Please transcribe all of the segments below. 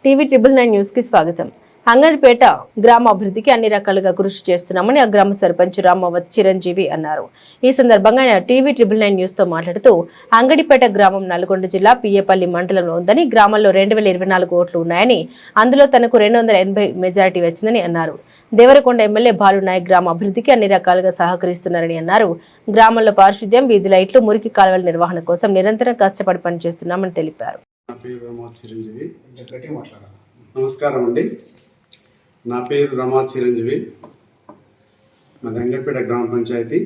TV 999 news కి స్వాగతం. అంగడిపేట గ్రామ అభివృద్ధికి అన్ని రకాలుగా కృషి చేస్తున్నామని ఆ గ్రామ సర్పంచ్ రామవత్ చిరంజీవి అన్నారు. ఈ సందర్భంగా ఆయన టీవీ 999 న్యూస్ తో మాట్లాడుతూ అంగడిపేట గ్రామం నల్గొండ జిల్లా పియ్యపల్లి మండలంలో ఉందని, గ్రామంలో 2024 ఓట్లు ఉన్నాయని, అందులో తనకు 280 మెజారిటీ వచ్చిందని అన్నారు. దేవరకొండ ఎమ్మెల్యే బాలు నాయక్ గ్రామ అభివృద్ధికి అన్ని రకాలుగా సహకరిస్తున్నారని అన్నారు. గ్రామంలో పారిశుద్ధ్యం, వీధి లైట్లు, మురికి కాలువల నిర్వహణ కోసం నిరంతరం కష్టపడి పనిచేస్తున్నామని తెలిపారు. నమస్కారం అండి. నా పేరు రమాత్ చిరంజీవి. మన అంగడిపేట గ్రామ పంచాయతీ,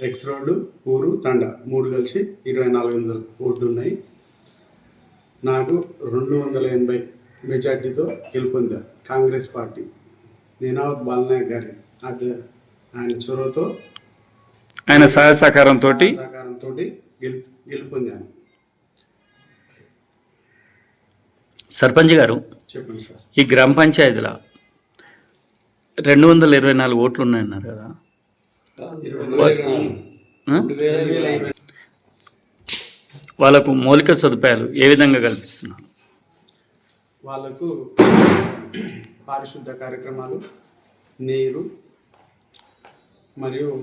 ఎక్స్ రోడ్డు, ఊరు, తండ 3 కలిసి 2400 ఓట్లు ఉన్నాయి. నాకు 280 మెజార్టీతో గెలుపొందారు కాంగ్రెస్ పార్టీ. దీనావత్ బాలనాయక్ గారి ఆయన చొరవతో, ఆయన సహాయ సహకారంతో గెలుపొందాను. సర్పంచ్ గారు, చెప్పండి సార్. ఈ గ్రామ పంచాయతీలో 224 ఓట్లు ఉన్నాయన్నారు కదా, వాళ్ళకు మౌలిక సదుపాయాలు ఏ విధంగా కల్పిస్తున్నారు? వాళ్ళకు పారిశుద్ధ కార్యక్రమాలు, నీరు మరియు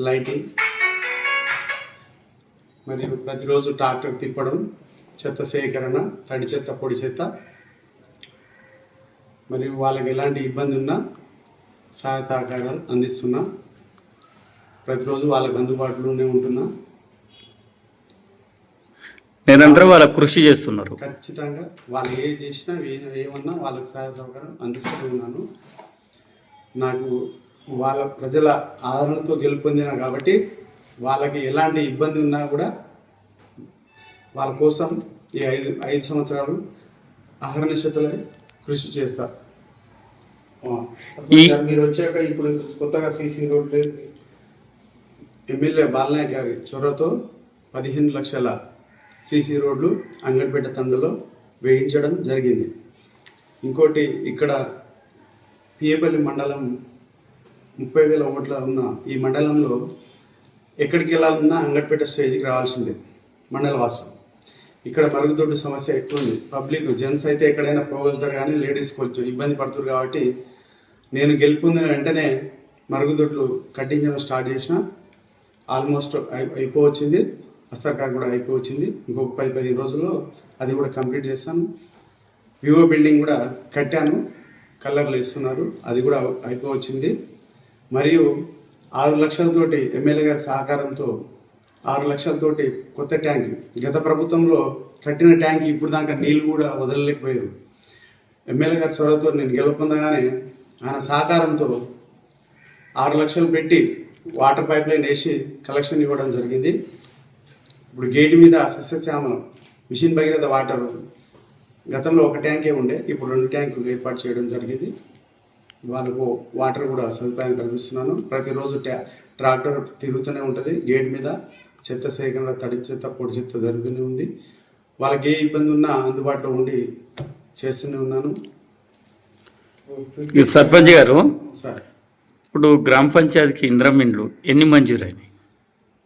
లైటింగ్, మరియు ప్రతిరోజు ట్రాక్టర్ తిప్పడం, చెత్త సేకరణ, తడి చెత్త, పొడి చెత్త, మరియు వాళ్ళకి ఎలాంటి ఇబ్బంది ఉన్నా సహాయ సహకారాలు అందిస్తున్నా. ప్రతిరోజు వాళ్ళకి అందుబాటులోనే ఉంటున్నా. నిరంతరం వాళ్ళ కృషి చేస్తున్నారు. ఖచ్చితంగా వాళ్ళు ఏ చేసినా ఏమన్నా వాళ్ళకి సహాయ సహకారం అందిస్తూ ఉన్నాను. నాకు వాళ్ళ ప్రజల ఆదరణతో గెలుపొందిన కాబట్టి వాళ్ళకి ఎలాంటి ఇబ్బంది ఉన్నా కూడా వాళ్ళ కోసం ఈ 5 సంవత్సరాలు అహర్నిశతులై కృషి చేస్తా. మీరు వచ్చాక ఇప్పుడు కొత్తగా సీసీ రోడ్లు ఎమ్మెల్యే బాలనాయక్ గారి చొరవతో 15 లక్షల సీసీ రోడ్లు అంగడిపేట తండలో వేయించడం జరిగింది. ఇంకోటి, ఇక్కడ పియ్యపల్లి మండలం 30,000 ఓట్ల ఉన్న ఈ మండలంలో ఎక్కడికి వెళ్ళాలన్నా అంగడిపేట స్టేజ్కి రావాల్సిందే మండల వాసం. ఇక్కడ మరుగుదొడ్డు సమస్య ఎక్కువ ఉంది. పబ్లిక్ జెంట్స్ అయితే ఎక్కడైనా పోగలుగుతారు, కానీ లేడీస్ కొంచెం ఇబ్బంది పడుతున్నారు. కాబట్టి నేను గెలుపొందిన వెంటనే మరుగుదొడ్లు కట్టించడం స్టార్ట్ చేసిన. ఆల్మోస్ట్ అయిపోవచ్చింది. హస్తాకార్ కూడా అయిపోవచ్చింది. ఇంకొక 10-15 రోజుల్లో అది కూడా కంప్లీట్ చేస్తాను. వివో బిల్డింగ్ కూడా కట్టాను, కలర్లు ఇస్తున్నారు, అది కూడా అయిపోవచ్చింది. మరియు 6 లక్షలతోటి ఎమ్మెల్యే గారి సహకారంతో 6 లక్షలతోటి కొత్త ట్యాంక్, గత ప్రభుత్వంలో కట్టిన ట్యాంక్ ఇప్పుడు దాకా నీళ్ళు కూడా వదలలేకపోయారు. ఎమ్మెల్యే గారి చొరవతో నేను గెలుపొందగానే ఆయన సహకారంతో 6 లక్షలు పెట్టి వాటర్ పైప్ లైన్ వేసి కలెక్షన్ ఇవ్వడం జరిగింది. ఇప్పుడు గేటు మీద సస్యశ్యామలం మిషన్ భగీరథ వాటర్, గతంలో ఒక ట్యాంకే ఉండే, ఇప్పుడు 2 ట్యాంకులు ఏర్పాటు చేయడం జరిగింది. వాళ్ళకు వాటర్ కూడా సదుపాయం కల్పిస్తున్నాను. ప్రతిరోజు ట్రాక్టర్ తిరుగుతూనే ఉంటుంది. గేట్ మీద చెత్త సేకరణ, తడి చెత్త, పొడి చెత్త జరుగుతూనే ఉంది. వాళ్ళకి ఏ ఇబ్బంది ఉన్నా అందుబాటులో ఉండి చేస్తూనే ఉన్నాను. సర్పంచ్ గారు, సార్, ఇప్పుడు గ్రామ పంచాయతీకి ఇందిరమ్మ ఇండ్లు ఎన్ని మంజూరైనాయి?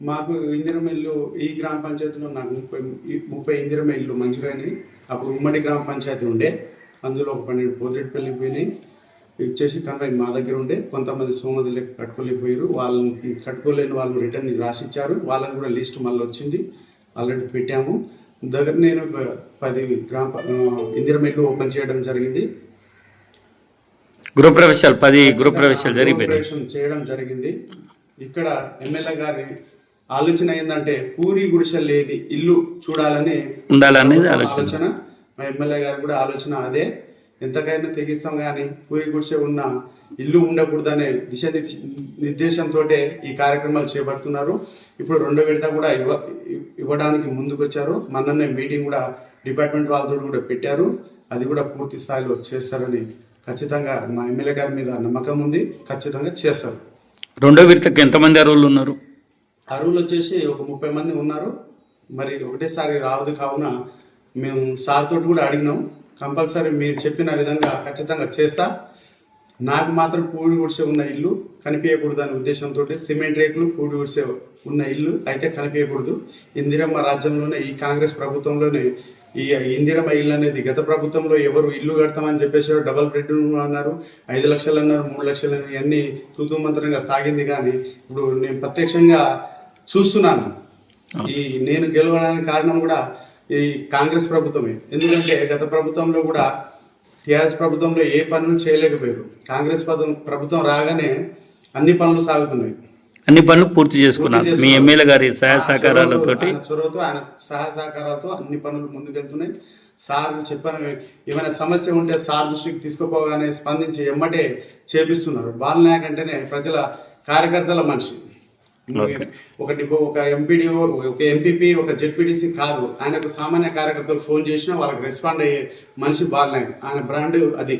మాకు ఇందిరమ్మ ఇల్లు ఈ గ్రామ పంచాయతీలో నాకు 30 ఇందిరమ్మ ఇల్లు మంజూరైనాయి. అప్పుడు ఉమ్మడి గ్రామ పంచాయతీ ఉండే, అందులో ఒక 12 పోతిరెడ్డిపల్లి పోయినాయి. ఇచ్చేసి కన్వై మా దగ్గర ఉండే, కొంతమంది సోమది లెక్క కట్టుకోలేకపోయారు. వాళ్ళని కట్టుకోలేని వాళ్ళు రిటర్న్ రాసిచ్చారు. వాళ్ళని కూడా లిస్ట్ మళ్ళీ వచ్చింది, ఆల్రెడీ పెట్టాము. దగ్గర నేను 10 ఇందిరమ్మ ఇల్లు ఓపెన్ చేయడం జరిగింది. గృహప్రవేశాలు 10 గృహప్రవేశాలు చేయడం జరిగింది. ఇక్కడ ఎమ్మెల్యే గారి ఆలోచన ఏంటంటే పూరి గుడిసె లేని ఇల్లు చూడాలని ఉండాలనేది ఆలోచన. మా ఎమ్మెల్యే గారు కూడా ఆలోచన అదే. ఎంతకైనా తెగిస్తాం, కానీ పూరి గుడిసె ఉన్న ఇల్లు ఉండకూడదనే నిర్దేశంతో ఈ కార్యక్రమాలు చేపడుతున్నారు. ఇప్పుడు 2వ విడత కూడా ఇవ్వడానికి ముందుకు వచ్చారు. మొన్ననే మీటింగ్ కూడా డిపార్ట్మెంట్ వాళ్ళతో కూడా పెట్టారు. అది కూడా పూర్తి స్థాయిలో చేస్తారని ఖచ్చితంగా మా ఎమ్మెల్యే గారి మీద నమ్మకం ఉంది. ఖచ్చితంగా చేస్తారు. 2వ విడతకు ఎంతమంది అర్హులు ఉన్నారు? అర్హులు వచ్చేసి ఒక 30 మంది ఉన్నారు. మరి ఒకటేసారి రావద్దు కావున మేము సార్ తోటి కూడా అడిగినాం. కంపల్సరీ మీరు చెప్పిన విధంగా ఖచ్చితంగా చేస్తా. నాకు మాత్రం పూడి గుడిసె ఉన్న ఇల్లు కనిపించకూడదు అనే ఉద్దేశంతో సిమెంట్ రేకులు పూడి గుడిసె ఉన్న ఇల్లు అయితే కనిపించకూడదు. ఇందిరమ్మ రాజ్యంలోనే, ఈ కాంగ్రెస్ ప్రభుత్వంలోనే ఈ ఇందిరమ్మ ఇల్లు అనేది గత ప్రభుత్వంలో ఎవరు ఇల్లు కడతామని చెప్పేసి డబల్ బెడ్రూమ్ అన్నారు, 5 లక్షలు అన్నారు, 3 లక్షలు అన్నారు, ఇవన్నీ తూతూ మంత్రంగా సాగింది. కానీ ఇప్పుడు నేను ప్రత్యక్షంగా చూస్తున్నాను. నేను గెలవడానికి కారణం కూడా ఈ కాంగ్రెస్ ప్రభుత్వమే. ఎందుకంటే గత ప్రభుత్వంలో కూడా టీఆర్ఎస్ ప్రభుత్వంలో ఏ పనులు చేయలేకపోయారు. కాంగ్రెస్ ప్రభుత్వం రాగానే అన్ని పనులు సాగుతున్నాయి, అన్ని పనులు పూర్తి చేసుకున్నారు. మీ ఎమ్మెల్యే గారి సహాయ సహకారాలతో చొరవతో ఆయన సహాయ సహకారాలతో అన్ని పనులు ముందుకెళ్తున్నాయి. సార్ చెప్పాను, ఏమైనా సమస్య ఉంటే సార్ దృష్టికి తీసుకుపోగానే స్పందించి ఎమ్మటే చేపిస్తున్నారు. బాలనాయక్ అంటేనే ప్రజల కార్యకర్తల మనిషి. ఒక ఎంపీడీఓ, ఒక ఎంపీపీ, ఒక జెడ్పీటీసీ కాదు, ఆయనకు సామాన్య కార్యకర్తలు ఫోన్ చేసినా వాళ్ళకి రెస్పాండ్ అయ్యే మనిషి బాలనాయక్. ఆయన బ్రాండ్ అది.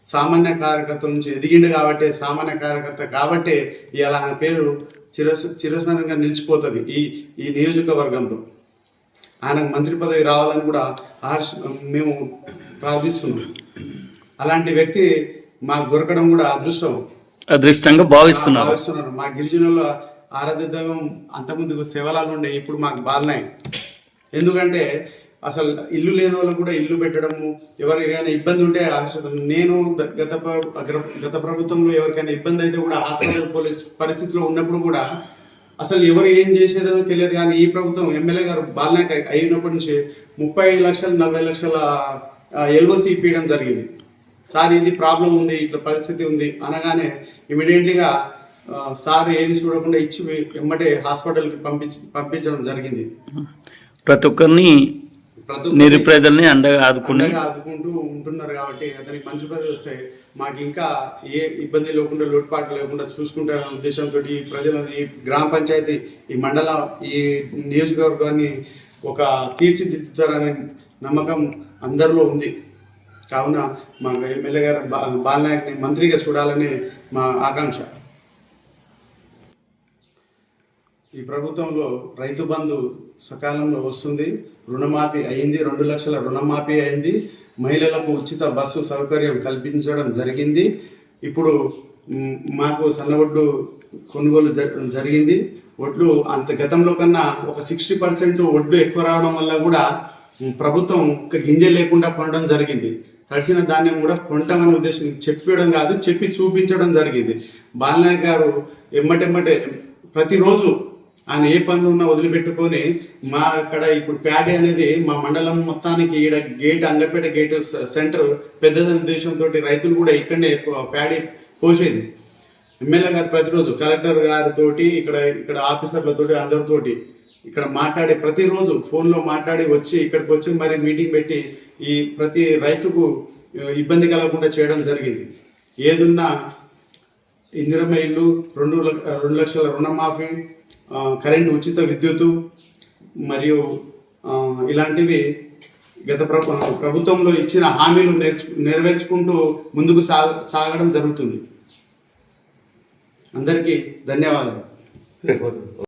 సామాన్య కార్యకర్తల నుంచి ఎదిగిండు కాబట్టి, సామాన్య కార్యకర్త కాబట్టి ఇలా ఆయన పేరు చిరస్మరణంగా నిలిచిపోతుంది ఈ నియోజకవర్గంలో. ఆయనకు మంత్రి పదవి రావాలని కూడా మేము ప్రార్థిస్తున్నాం. అలాంటి వ్యక్తి మాకు దొరకడం కూడా అదృష్టంగా భావిస్తున్నారు. మా గిరిజనుల ఆరాధ్య దైవం అంతకుముందు శివలాలు ఉండే, ఇప్పుడు మాకు బాలనాయక్. ఎందుకంటే అసలు ఇల్లు లేని వాళ్ళకు కూడా ఇల్లు పెట్టడము, ఎవరికైనా ఇబ్బంది ఉంటే నేను గత ప్రభుత్వంలో ఎవరికైనా ఇబ్బంది అయితే కూడా హాస్పిటల్ పోలీస్ పరిస్థితిలో ఉన్నప్పుడు కూడా అసలు ఎవరు ఏం చేసేదో తెలియదు. కానీ ఈ ప్రభుత్వం ఎమ్మెల్యే గారు బాలనాయక్ అయినప్పటి నుంచి 30 లక్షలు 40 లక్షల ఎల్ఓసి ఇప్పించడం జరిగింది. సార్ ఇది ప్రాబ్లం ఉంది, ఇట్లా పరిస్థితి ఉంది అనగానే ఇమీడియట్లీగా సార్ ఏది చూడకుండా ఇచ్చి వెంబడే హాస్పిటల్కి పంపించడం జరిగింది. ప్రతి ఒక్కరిని నిరుపేదల్ని అండగా ఆదుకుంటూ ఉంటున్నారు. కాబట్టి అతనికి మంచి పదవి వస్తే మాకు ఇంకా ఏ ఇబ్బంది లేకుండా, లోటుపాటు లేకుండా చూసుకుంటారనే ఉద్దేశంతో ఈ ప్రజలను, ఈ గ్రామ పంచాయతీ, ఈ మండల, ఈ నియోజకవర్గాన్ని ఒక తీర్చిదిద్దుతారనే నమ్మకం అందరిలో ఉంది. కావున మా ఎమ్మెల్యే గారు బాలనాయక్ని మంత్రిగా చూడాలని మా ఆకాంక్ష. ఈ ప్రభుత్వంలో రైతు బంధు సకాలంలో వస్తుంది, రుణమాఫీ అయింది, 2 లక్షల రుణమాఫీ అయింది, మహిళలకు ఉచిత బస్సు సౌకర్యం కల్పించడం జరిగింది. ఇప్పుడు మాకు సన్నవడ్లు కొనుగోలు జరిగింది. వడ్లు అంత గతంలో కన్నా ఒక 60% వడ్లు ఎక్కువ రావడం వల్ల కూడా ప్రభుత్వం ఒక గింజ లేకుండా కొనడం జరిగింది. తడిసిన ధాన్యం కూడా కొంటామనే ఉద్దేశం చెప్పడం కాదు, చెప్పి చూపించడం జరిగింది. బాలనాయక్ గారు ఎమ్మటెమ్మటే ప్రతిరోజు ఆయన ఏ పనులు ఉన్నా వదిలిపెట్టుకొని మా అక్కడ ఇప్పుడు ప్యాడీ అనేది మా మండలం మొత్తానికి ఈడ గేట్, అంగడిపేట గేట్ సెంటర్ పెద్దదనే ఉద్దేశంతో రైతులు కూడా ఇక్కడనే ప్యాడీ పోసేది. ఎమ్మెల్యే గారు ప్రతిరోజు కలెక్టర్ గారితో, ఇక్కడ ఆఫీసర్లతోటి, అందరితోటి ఇక్కడ మాట్లాడి, ప్రతిరోజు ఫోన్లో మాట్లాడి వచ్చి ఇక్కడికి వచ్చి మరి మీటింగ్ పెట్టి ఈ ప్రతి రైతుకు ఇబ్బంది కలగకుండా చేయడం జరిగింది. ఏదున్నా ఇందిరమ్మ ఇల్లు, 2 లక్షల రుణమాఫీ, కరెంటు ఉచిత విద్యుత్తు మరియు ఇలాంటివి గత ప్రభుత్వంలో ఇచ్చిన హామీలు నెరవేర్చుకుంటూ ముందుకు సాగడం జరుగుతుంది. అందరికీ ధన్యవాదాలు.